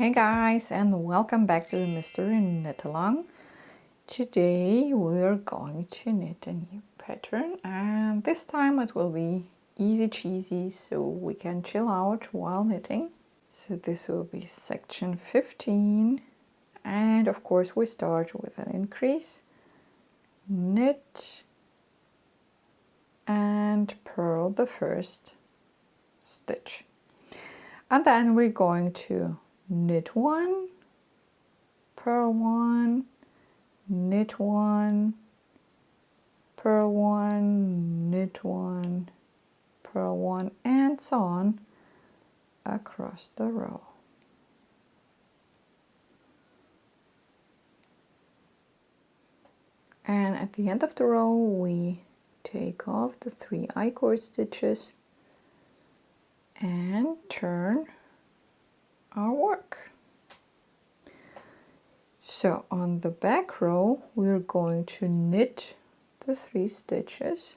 Hey guys, and welcome back to the Mystery Knit Along. Today we're going to knit a new pattern, and this time it will be easy cheesy so we can chill out while knitting. So this will be section 15, and of course we start with an increase, knit and purl the first stitch, and then we're going to knit one, purl one, knit one, purl one, knit one, purl one, and so on across the row. And at the end of the row we take off the 3 I-cord stitches and turn our work. So on the back row we're going to knit the 3 stitches,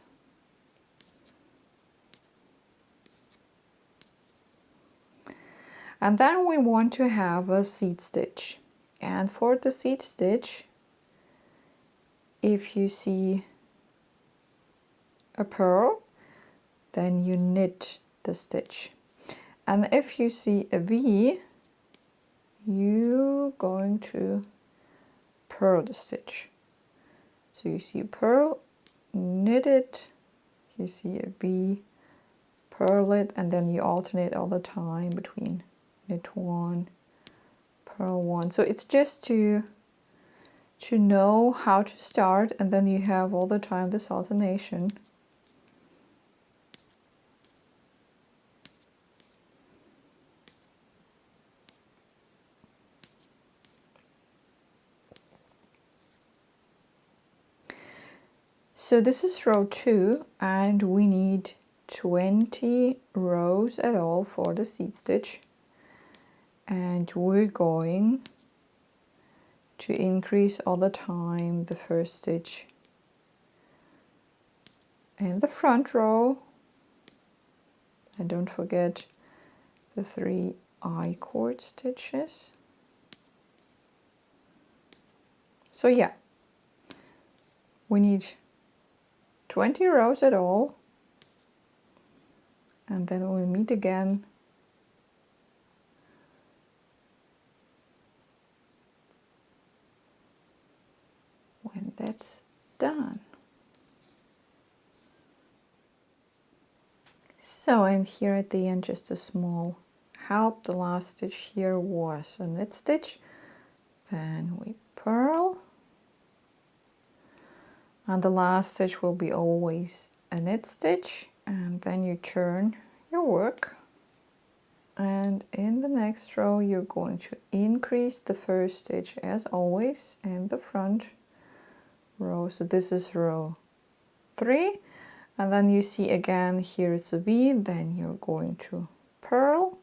and then we want to have a seed stitch. And for the seed stitch, if you see a purl, then you knit the stitch, and if you see a V, you're going to purl the stitch. So you see a purl, knit it, you see a V, purl it, and then you alternate all the time between knit one, purl one. So it's just to know how to start, and then you have all the time this alternation. So this is row 2, and we need 20 rows at all for the seed stitch, and we're going to increase all the time the first stitch in the front row, and don't forget the 3 I-cord stitches. So yeah, we need 20 rows at all, and then we'll meet again when that's done. So, and here at the end, just a small help. The last stitch here was a knit stitch, then we purl, and the last stitch will be always a knit stitch, and then you turn your work, and in the next row you're going to increase the first stitch as always in the front row. So this is row 3, and then you see again here it's a V, then you're going to purl,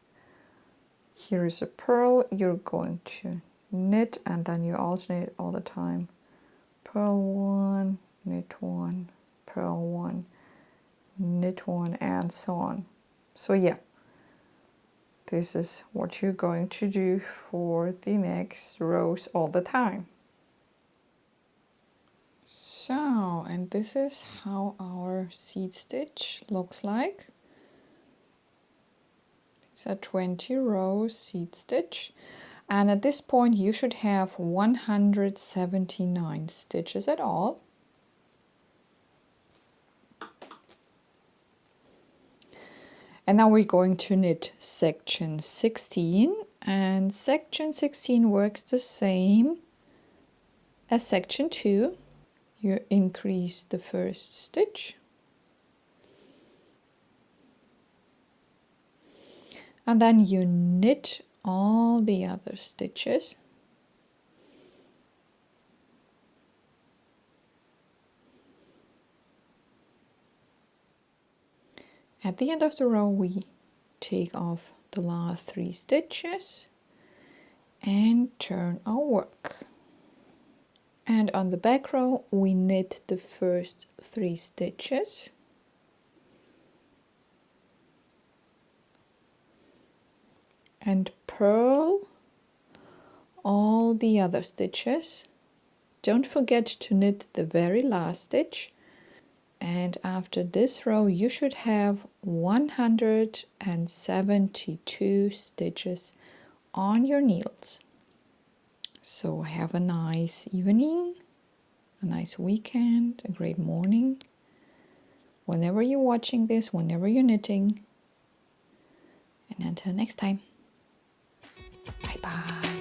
here is a purl, you're going to knit, and then you alternate all the time, purl one, knit one, purl one, knit one, and so on. So yeah, this is what you're going to do for the next rows all the time. So, and this is how our seed stitch looks like. It's a 20 row seed stitch, and at this point you should have 179 stitches at all. And now we're going to knit section 16, and section 16 works the same as section 2. You increase the first stitch, and then you knit all the other stitches. At the end of the row we take off the last 3 stitches and turn our work. And on the back row we knit the first 3 stitches, and purl all the other stitches. Don't forget to knit the very last stitch. And after this row, you should have 172 stitches on your needles. So have a nice evening, a nice weekend, a great morning. Whenever you're watching this, whenever you're knitting. And until next time, bye bye.